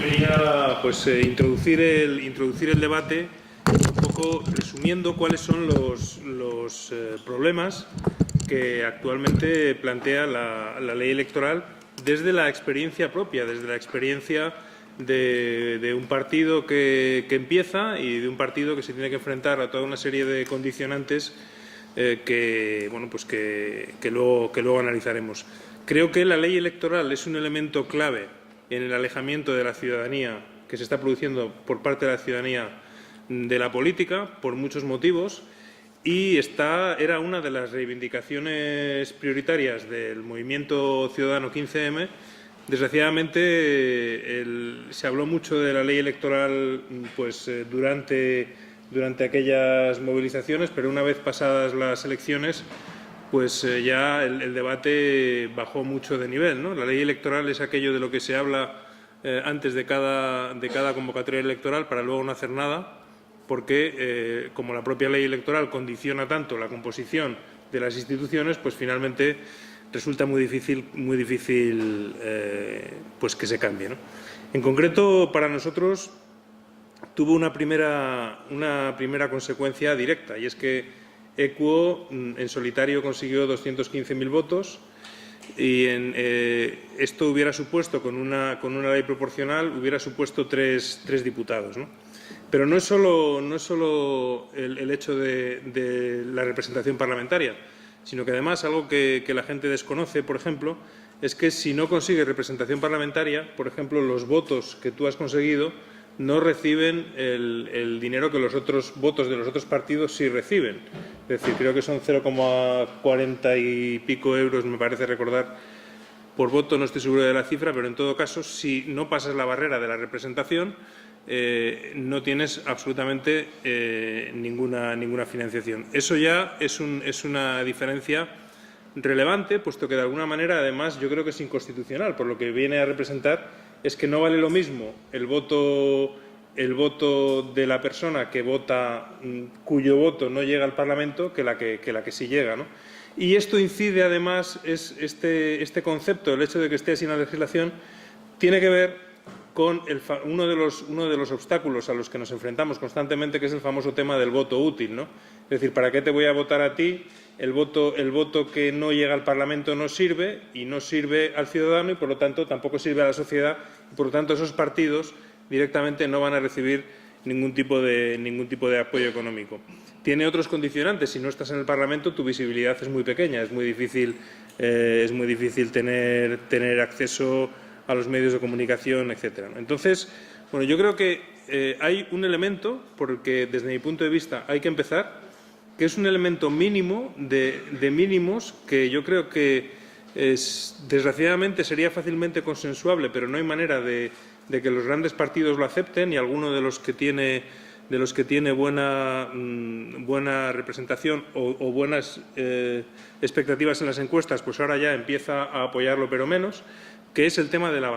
quería introducir el debate un poco resumiendo cuáles son los problemas que actualmente plantea la ley electoral desde la experiencia propia, desde la experiencia de un partido que empieza y de un partido que se tiene que enfrentar a toda una serie de condicionantes que luego analizaremos. Creo que la ley electoral es un elemento clave en el alejamiento de la ciudadanía que se está produciendo por parte de la ciudadanía de la política, por muchos motivos, y era una de las reivindicaciones prioritarias del movimiento ciudadano 15M. Desgraciadamente, se habló mucho de la ley electoral durante aquellas movilizaciones, pero una vez pasadas las elecciones, ya el debate bajó mucho de nivel, ¿no? La ley electoral es aquello de lo que se habla antes de cada convocatoria electoral para luego no hacer nada, porque como la propia ley electoral condiciona tanto la composición de las instituciones, pues finalmente resulta muy difícil que se cambie, ¿no? En concreto, para nosotros tuvo una primera consecuencia directa, y es que Equo en solitario consiguió 215.000 votos y esto hubiera supuesto, con una ley proporcional, hubiera supuesto tres diputados, ¿no? Pero no es solo el hecho de la representación parlamentaria, sino que además algo que la gente desconoce, por ejemplo, es que si no consigues representación parlamentaria, por ejemplo, los votos que tú has conseguido no reciben el dinero que los otros votos de los otros partidos sí reciben. Es decir, creo que son 0,40 y pico euros, me parece recordar, por voto, no estoy seguro de la cifra, pero en todo caso, si no pasas la barrera de la representación, no tienes absolutamente ninguna financiación. Eso ya es una diferencia relevante, puesto que de alguna manera, además, yo creo que es inconstitucional, por lo que viene a representar es que no vale lo mismo el voto de la persona que vota, cuyo voto no llega al Parlamento, que la que sí llega, ¿no? Y esto incide, además, este concepto, el hecho de que esté sin la legislación, tiene que ver con uno de los obstáculos a los que nos enfrentamos constantemente, que es el famoso tema del voto útil, ¿no? Es decir, ¿para qué te voy a votar a ti? El voto que no llega al Parlamento no sirve, y no sirve al ciudadano, y por lo tanto tampoco sirve a la sociedad, y por lo tanto esos partidos directamente no van a recibir ningún tipo de apoyo económico. Tiene otros condicionantes. Si no estás en el Parlamento, tu visibilidad es muy pequeña, es muy difícil tener acceso a los medios de comunicación, etcétera. Entonces, bueno, yo creo que hay un elemento por el que, desde mi punto de vista, hay que empezar, que es un elemento mínimo de mínimos que yo creo que desgraciadamente sería fácilmente consensuable, pero no hay manera de que los grandes partidos lo acepten, y alguno de los que tiene buena representación o buenas expectativas en las encuestas, pues ahora ya empieza a apoyarlo, pero menos, que es el tema de la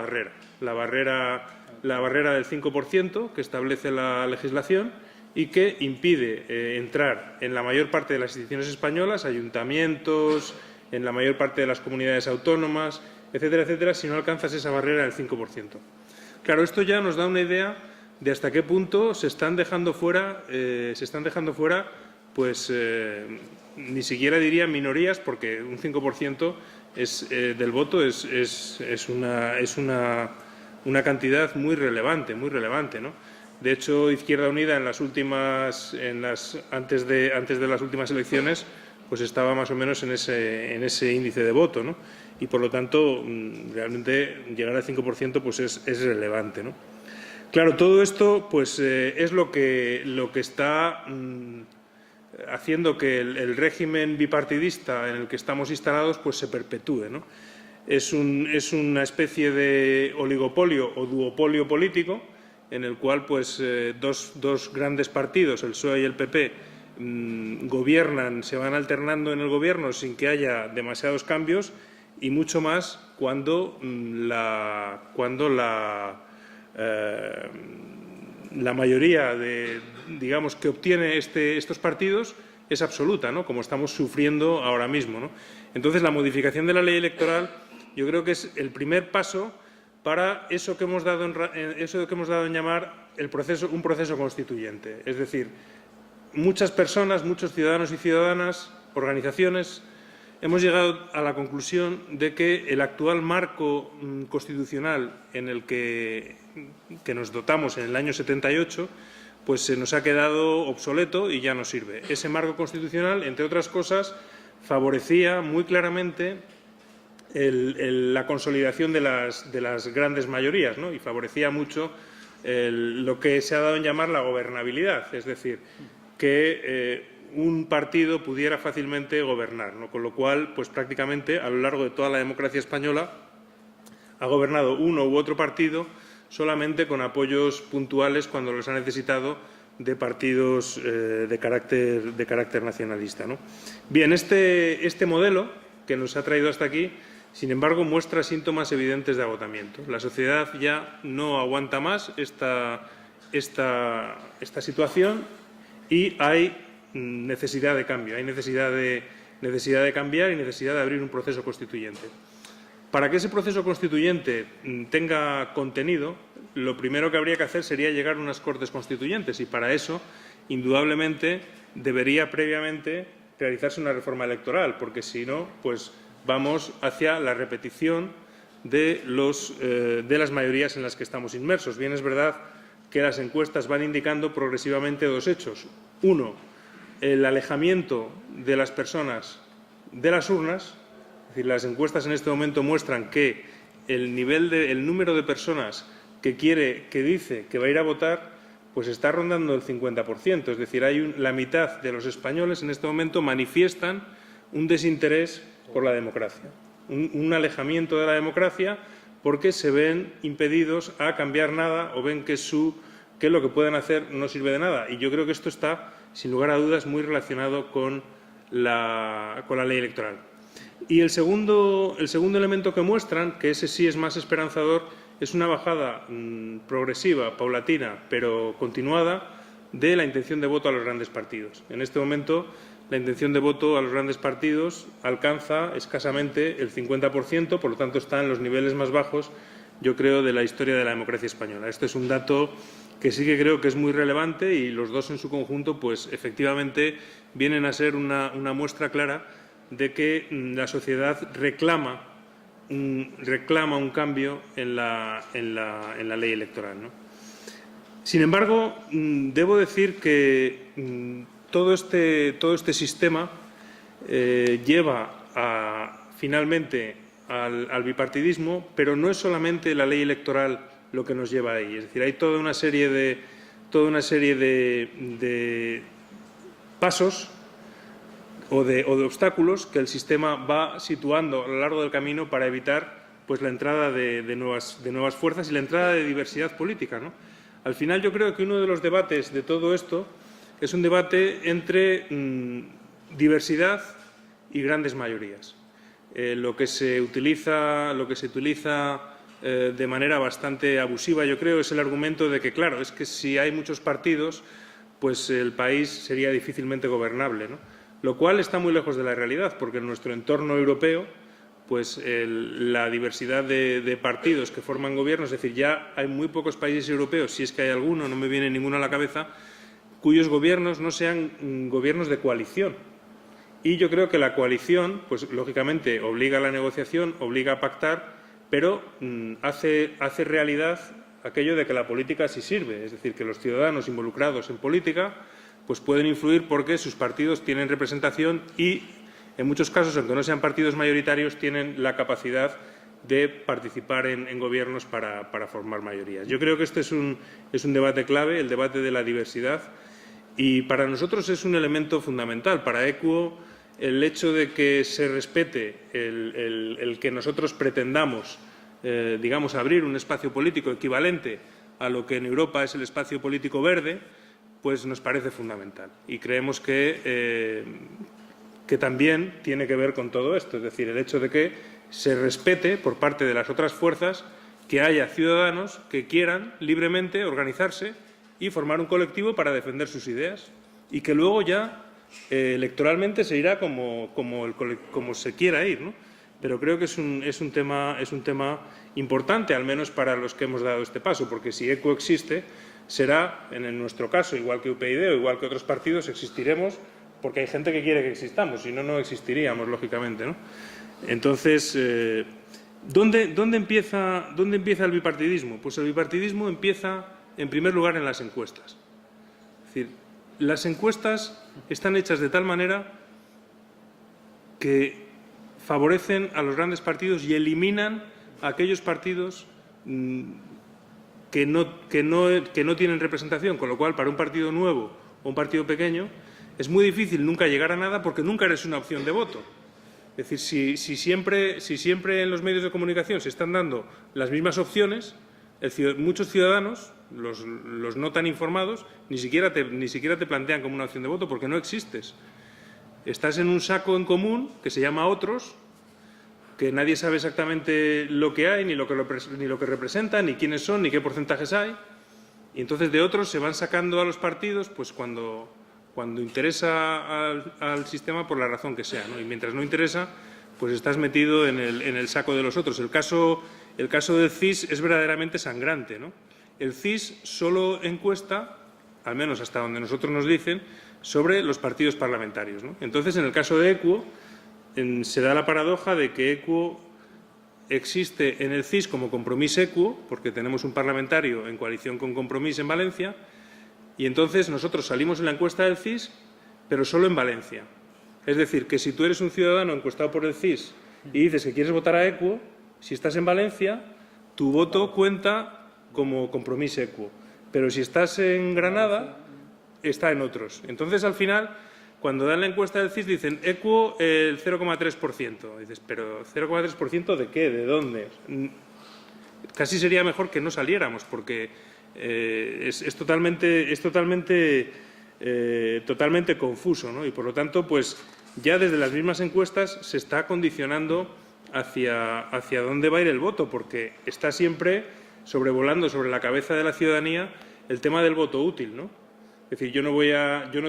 barrera del 5% que establece la legislación y que impide entrar en la mayor parte de las instituciones españolas, ayuntamientos, en la mayor parte de las comunidades autónomas, etcétera, etcétera, si no alcanzas esa barrera del 5%. Claro, esto ya nos da una idea de hasta qué punto se están dejando fuera, ni siquiera diría minorías, porque un 5% del voto es una cantidad muy relevante, ¿no? De hecho, Izquierda Unida antes de las últimas elecciones, pues estaba más o menos en ese índice de voto, ¿no? Y por lo tanto, realmente llegar al 5% pues es relevante, ¿no? Claro, todo esto pues es lo que está haciendo que el régimen bipartidista en el que estamos instalados pues se perpetúe, ¿no? Es una especie de oligopolio o duopolio político, en el cual pues dos grandes partidos, el PSOE y el PP, gobiernan, se van alternando en el gobierno sin que haya demasiados cambios, y mucho más cuando la mayoría digamos, que obtiene estos partidos es absoluta, ¿no? Como estamos sufriendo ahora mismo, ¿no? Entonces, la modificación de la ley electoral yo creo que es el primer paso para eso que hemos dado en llamar un proceso constituyente. Es decir, muchas personas, muchos ciudadanos y ciudadanas, organizaciones, hemos llegado a la conclusión de que el actual marco constitucional en el que nos dotamos en el año 78 pues se nos ha quedado obsoleto y ya no sirve. Ese marco constitucional, entre otras cosas, favorecía muy claramente la consolidación de las grandes mayorías, ¿no? Y favorecía mucho lo que se ha dado en llamar la gobernabilidad, es decir, que un partido pudiera fácilmente gobernar, ¿no? Con lo cual, pues prácticamente a lo largo de toda la democracia española ha gobernado uno u otro partido solamente con apoyos puntuales cuando los ha necesitado de partidos de carácter nacionalista, ¿no? Bien, este modelo que nos ha traído hasta aquí, sin embargo, muestra síntomas evidentes de agotamiento. La sociedad ya no aguanta más esta situación y hay necesidad de cambio, hay necesidad de cambiar y necesidad de abrir un proceso constituyente. Para que ese proceso constituyente tenga contenido, lo primero que habría que hacer sería llegar a unas Cortes Constituyentes y para eso, indudablemente, debería previamente realizarse una reforma electoral, porque si no, pues vamos hacia la repetición de las mayorías en las que estamos inmersos. Bien, es verdad que las encuestas van indicando progresivamente dos hechos. Uno, el alejamiento de las personas de las urnas. Es decir, las encuestas en este momento muestran que el número de personas que dice que va a ir a votar, pues está rondando el 50%. Es decir, la mitad de los españoles en este momento manifiestan un desinterés por la democracia, un alejamiento de la democracia porque se ven impedidos a cambiar nada o ven que lo que pueden hacer no sirve de nada. Y yo creo que esto está, sin lugar a dudas, muy relacionado con la ley electoral. Y el segundo elemento que muestran, que ese sí es más esperanzador, es una bajada progresiva, paulatina, pero continuada, de la intención de voto a los grandes partidos. En este momento, la intención de voto a los grandes partidos alcanza escasamente el 50%, por lo tanto está en los niveles más bajos, yo creo, de la historia de la democracia española. Este es un dato que sí que creo que es muy relevante y los dos en su conjunto, pues efectivamente, vienen a ser una muestra clara de que la sociedad reclama un cambio en la ley electoral, ¿no? Sin embargo, debo decir que todo este sistema lleva finalmente al bipartidismo, pero no es solamente la ley electoral lo que nos lleva ahí. Es decir, hay toda una serie de pasos o de obstáculos que el sistema va situando a lo largo del camino para evitar pues la entrada de nuevas fuerzas y la entrada de diversidad política, ¿no? Al final yo creo que uno de los debates de todo esto es un debate entre diversidad y grandes mayorías. Lo que se utiliza de manera bastante abusiva, yo creo, es el argumento de que, claro, es que si hay muchos partidos, pues el país sería difícilmente gobernable, ¿no? Lo cual está muy lejos de la realidad, porque en nuestro entorno europeo, pues la diversidad de partidos que forman gobiernos, es decir, ya hay muy pocos países europeos, si es que hay alguno, no me viene ninguno a la cabeza, cuyos gobiernos no sean gobiernos de coalición. Y yo creo que la coalición, pues lógicamente, obliga a la negociación, obliga a pactar, pero hace realidad aquello de que la política sí sirve, es decir, que los ciudadanos involucrados en política pues pueden influir porque sus partidos tienen representación y, en muchos casos, aunque no sean partidos mayoritarios, tienen la capacidad de participar en gobiernos para formar mayorías. Yo creo que este es un debate clave, el debate de la diversidad, y para nosotros es un elemento fundamental. Para Equo, el hecho de que se respete el que nosotros pretendamos, digamos, abrir un espacio político equivalente a lo que en Europa es el espacio político verde, pues nos parece fundamental. Y creemos que también tiene que ver con todo esto, es decir, el hecho de que se respete por parte de las otras fuerzas que haya ciudadanos que quieran libremente organizarse y formar un colectivo para defender sus ideas y que luego ya electoralmente se irá como se quiera ir, ¿no? pero creo que es un tema importante, al menos para los que hemos dado este paso, porque si ECUO existe, será, en nuestro caso, igual que UPyD o igual que otros partidos, existiremos porque hay gente que quiere que existamos, si no, no existiríamos, lógicamente, ¿no? Entonces, ¿dónde empieza el bipartidismo? Pues el bipartidismo empieza, en primer lugar, en las encuestas. Es decir, las encuestas están hechas de tal manera que favorecen a los grandes partidos y eliminan a aquellos partidos que no tienen representación, con lo cual, para un partido nuevo o un partido pequeño, es muy difícil nunca llegar a nada porque nunca eres una opción de voto. Es decir, si siempre en los medios de comunicación se están dando las mismas opciones, muchos ciudadanos, los no tan informados, ni siquiera te plantean como una opción de voto porque no existes. Estás en un saco en común que se llama otros, que nadie sabe exactamente lo que hay, ni lo que representan, ni quiénes son, ni qué porcentajes hay. Y entonces de otros se van sacando a los partidos pues cuando interesa al sistema por la razón que sea, ¿no? Y mientras no interesa, pues estás metido en el saco de los otros. El caso del CIS es verdaderamente sangrante, ¿no? El CIS solo encuesta, al menos hasta donde nosotros nos dicen, sobre los partidos parlamentarios, ¿no? Entonces, en el caso de ECUO, se da la paradoja de que ECUO existe en el CIS como Compromís ECUO, porque tenemos un parlamentario en coalición con Compromís en Valencia, y entonces nosotros salimos en la encuesta del CIS, pero solo en Valencia. Es decir, que si tú eres un ciudadano encuestado por el CIS y dices que quieres votar a ECUO, si estás en Valencia, tu voto cuenta como Compromís ECUO. Pero si estás en Granada, está en otros. Entonces, al final, cuando dan la encuesta del CIS, dicen ECUO el 0,3%. Dices, ¿pero 0,3% de qué? ¿De dónde? Casi sería mejor que no saliéramos, porque es totalmente confuso, ¿no? Y, por lo tanto, pues ya desde las mismas encuestas se está condicionando hacia dónde va a ir el voto, porque está siempre sobrevolando sobre la cabeza de la ciudadanía el tema del voto útil, ¿no? Es decir, yo no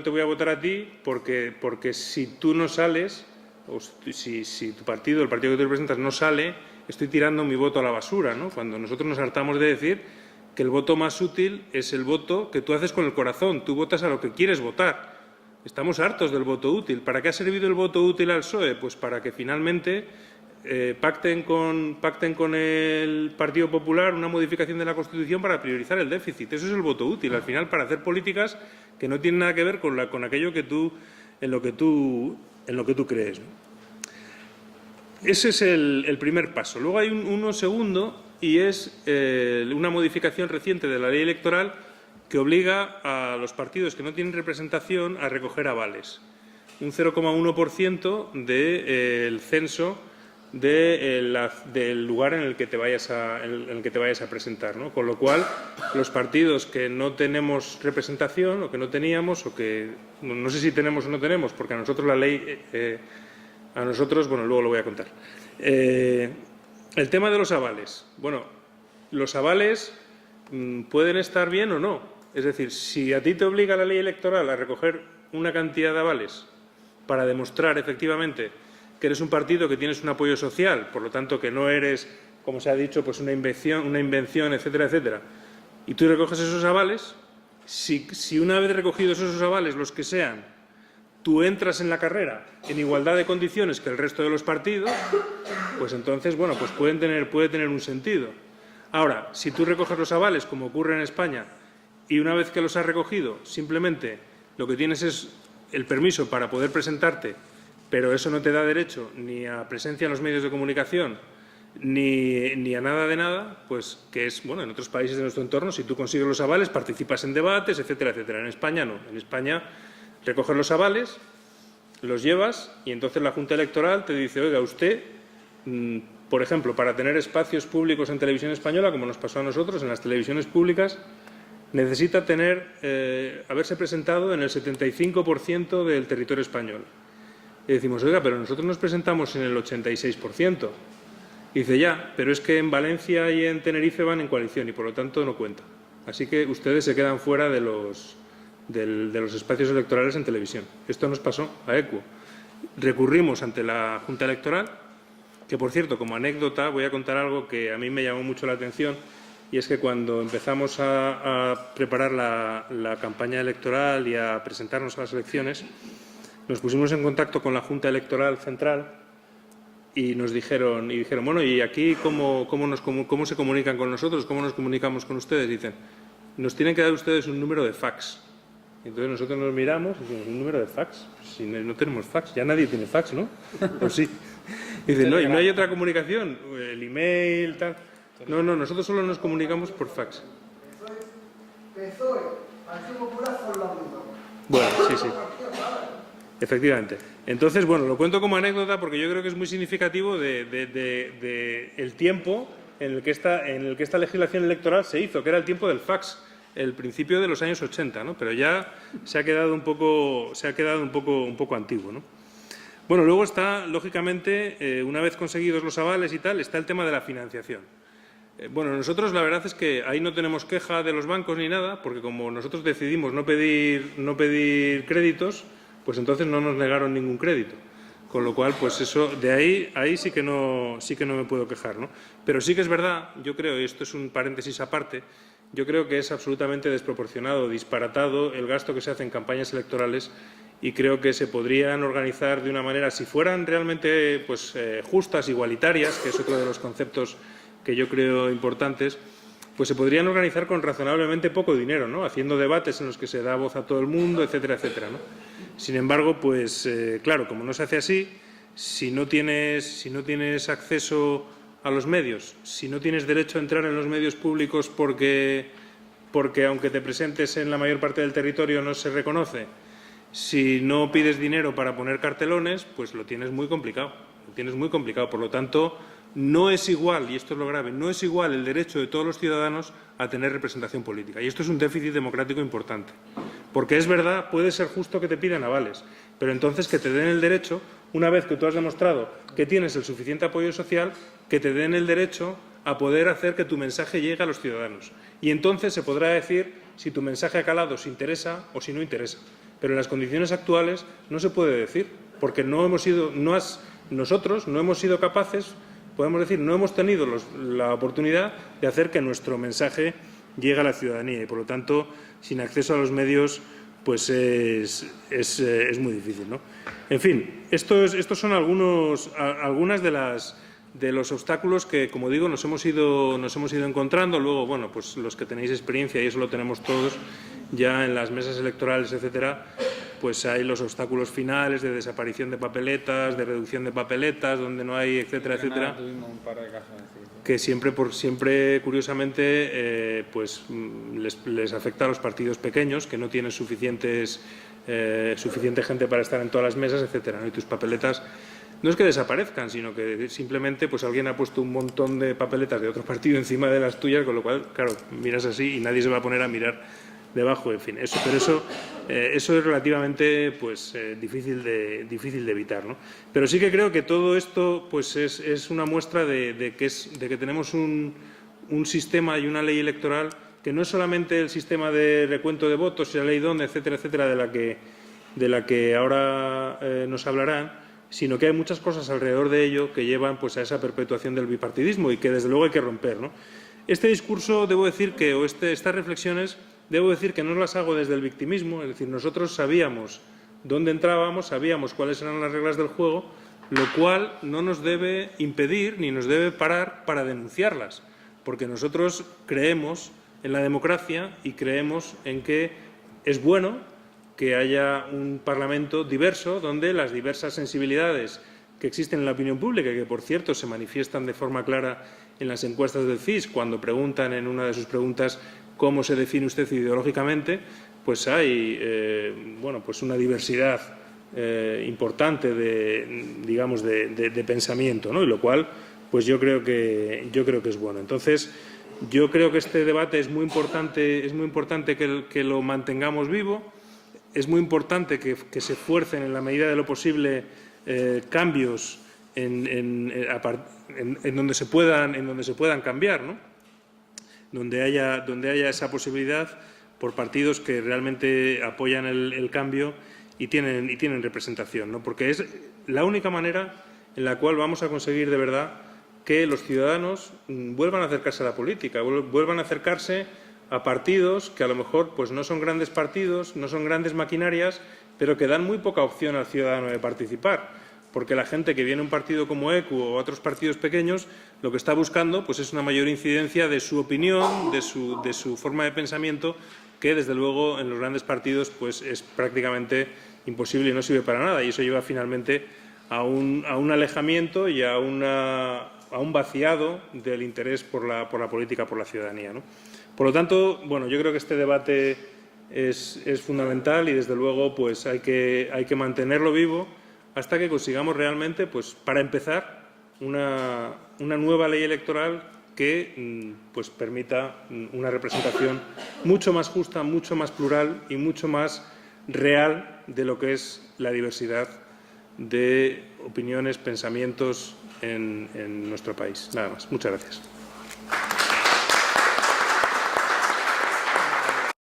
te voy a votar a ti porque si tú no sales, o si tu partido, el partido que tú representas, no sale, estoy tirando mi voto a la basura, ¿no? Cuando nosotros nos hartamos de decir que el voto más útil es el voto que tú haces con el corazón, tú votas a lo que quieres votar. Estamos hartos del voto útil. ¿Para qué ha servido el voto útil al PSOE? Pues para que finalmente pacten con el Partido Popular una modificación de la Constitución para priorizar el déficit. Eso es el voto útil, al final, para hacer políticas que no tienen nada que ver con aquello en lo que tú crees, ¿no? Ese es el primer paso. Luego hay uno segundo, y es una modificación reciente de la ley electoral que obliga a los partidos que no tienen representación a recoger avales. Un 0,1% del censo del lugar en el que te vayas a presentar, ¿no? Con lo cual, los partidos que no tenemos representación, o que no teníamos, o que no sé si tenemos o no tenemos, porque a nosotros la ley, bueno, luego lo voy a contar. El tema de los avales. Bueno, los avales pueden estar bien o no. Es decir, si a ti te obliga la ley electoral a recoger una cantidad de avales para demostrar efectivamente que eres un partido que tienes un apoyo social, por lo tanto que no eres, como se ha dicho, pues una invención, etcétera, etcétera, y tú recoges esos avales, si una vez recogidos esos avales, los que sean, tú entras en la carrera en igualdad de condiciones que el resto de los partidos, pues entonces, bueno, pues puede tener un sentido. Ahora, si tú recoges los avales, como ocurre en España, y una vez que los has recogido, simplemente lo que tienes es el permiso para poder presentarte, pero eso no te da derecho ni a presencia en los medios de comunicación, ni a nada de nada, pues que es, bueno, en otros países de nuestro entorno, si tú consigues los avales, participas en debates, etcétera, etcétera. En España no. En España recoges los avales, los llevas y entonces la Junta Electoral te dice, oiga, usted, por ejemplo, para tener espacios públicos en televisión española, como nos pasó a nosotros en las televisiones públicas, necesita haberse presentado en el 75% del territorio español. Y decimos, oiga, pero nosotros nos presentamos en el 86%. Y dice, ya, pero es que en Valencia y en Tenerife van en coalición y por lo tanto no cuenta. Así que ustedes se quedan fuera de los espacios electorales en televisión. Esto nos pasó a ECUO. Recurrimos ante la Junta Electoral, Que, por cierto, como anécdota, voy a contar algo que a mí me llamó mucho la atención, y es que cuando empezamos a preparar la campaña electoral y a presentarnos a las elecciones, nos pusimos en contacto con la Junta Electoral Central y nos dijeron, bueno, ¿y aquí cómo se comunican con nosotros? ¿Cómo nos comunicamos con ustedes? Dicen, nos tienen que dar ustedes un número de fax. Entonces nosotros nos miramos y decimos, ¿un número de fax? Si no tenemos fax, ya nadie tiene fax, ¿no? ¿O sí? Y dicen, no, ¿y no hay otra comunicación? El email, tal. No, nosotros solo nos comunicamos por fax. Bueno, sí. Efectivamente. Entonces, bueno, lo cuento como anécdota porque yo creo que es muy significativo del tiempo en el que esta legislación electoral se hizo, que era el tiempo del fax, el principio de los años 80, ¿no? Pero ya se ha quedado un poco antiguo, ¿no? Bueno, luego está, lógicamente, una vez conseguidos los avales y tal, está el tema de la financiación. Bueno, nosotros la verdad es que ahí no tenemos queja de los bancos ni nada, porque como nosotros decidimos no pedir créditos, pues entonces no nos negaron ningún crédito. Con lo cual, pues eso, de ahí sí que no me puedo quejar, ¿no? Pero sí que es verdad, yo creo, y esto es un paréntesis aparte, yo creo que es absolutamente desproporcionado, disparatado el gasto que se hace en campañas electorales, y creo que se podrían organizar de una manera, si fueran realmente pues, justas, igualitarias, que es otro de los conceptos que yo creo importantes, pues se podrían organizar con razonablemente poco dinero, ¿no? Haciendo debates en los que se da voz a todo el mundo, etcétera, etcétera, ¿no? Sin embargo, pues claro, como no se hace así, si no tienes acceso a los medios, si no tienes derecho a entrar en los medios públicos porque aunque te presentes en la mayor parte del territorio no se reconoce, si no pides dinero para poner cartelones, pues lo tienes muy complicado. Por lo tanto, no es igual, y esto es lo grave, no es igual el derecho de todos los ciudadanos a tener representación política. Y esto es un déficit democrático importante. Porque es verdad, puede ser justo que te pidan avales, pero entonces que te den el derecho, una vez que tú has demostrado que tienes el suficiente apoyo social, que te den el derecho a poder hacer que tu mensaje llegue a los ciudadanos. Y entonces se podrá decir si tu mensaje ha calado, si interesa o si no interesa. Pero en las condiciones actuales no se puede decir, porque nosotros no hemos sido capaces, podemos decir, no hemos tenido la oportunidad de hacer que nuestro mensaje llegue a la ciudadanía y, por lo tanto, sin acceso a los medios, pues es muy difícil, ¿no? En fin, estos son algunas de los obstáculos que, como digo, nos hemos ido encontrando. Luego, bueno, pues los que tenéis experiencia, y eso lo tenemos todos, ya en las mesas electorales, etcétera, pues hay los obstáculos finales de desaparición de papeletas, de reducción de papeletas, donde no hay, etcétera, etcétera, que siempre curiosamente, pues les afecta a los partidos pequeños, que no tienen suficiente gente para estar en todas las mesas, etcétera, ¿no? Y tus papeletas no es que desaparezcan, sino que simplemente pues alguien ha puesto un montón de papeletas de otro partido encima de las tuyas, con lo cual, claro, miras así y nadie se va a poner a mirar debajo, en fin, eso es relativamente pues difícil de evitar, ¿no? Pero sí que creo que todo esto pues es una muestra de que tenemos un sistema y una ley electoral que no es solamente el sistema de recuento de votos y la ley DONE, etcétera, etcétera, de la que ahora nos hablarán, sino que hay muchas cosas alrededor de ello que llevan pues a esa perpetuación del bipartidismo y que desde luego hay que romper, ¿no? Este discurso, debo decir que, estas reflexiones, debo decir que no las hago desde el victimismo, es decir, nosotros sabíamos dónde entrábamos, sabíamos cuáles eran las reglas del juego, lo cual no nos debe impedir ni nos debe parar para denunciarlas, porque nosotros creemos en la democracia y creemos en que es bueno que haya un Parlamento diverso donde las diversas sensibilidades que existen en la opinión pública y que, por cierto, se manifiestan de forma clara en las encuestas del CIS cuando preguntan en una de sus preguntas cómo se define usted ideológicamente, pues hay pues una diversidad importante de pensamiento, ¿no? Y lo cual pues yo creo que es bueno. Entonces, yo creo que este debate es muy importante que lo mantengamos vivo. Es muy importante que se esfuercen en la medida de lo posible cambios en donde se puedan cambiar, ¿no? Donde haya esa posibilidad por partidos que realmente apoyan el cambio y tienen representación, ¿no? Porque es la única manera en la cual vamos a conseguir de verdad que los ciudadanos vuelvan a acercarse a la política, vuelvan a acercarse a partidos que a lo mejor pues no son grandes partidos, no son grandes maquinarias, pero que dan muy poca opción al ciudadano de participar. Porque la gente que viene a un partido como ECU o a otros partidos pequeños, lo que está buscando pues, es una mayor incidencia de su opinión, de su forma de pensamiento, que desde luego en los grandes partidos pues, es prácticamente imposible y no sirve para nada. Y eso lleva finalmente a un alejamiento y a un vaciado del interés por la política, por la ciudadanía, ¿no? Por lo tanto, bueno, yo creo que este debate es fundamental y desde luego pues, hay que mantenerlo vivo hasta que consigamos realmente, pues, para empezar, una nueva ley electoral que pues, permita una representación mucho más justa, mucho más plural y mucho más real de lo que es la diversidad de opiniones, pensamientos en nuestro país. Nada más. Muchas gracias.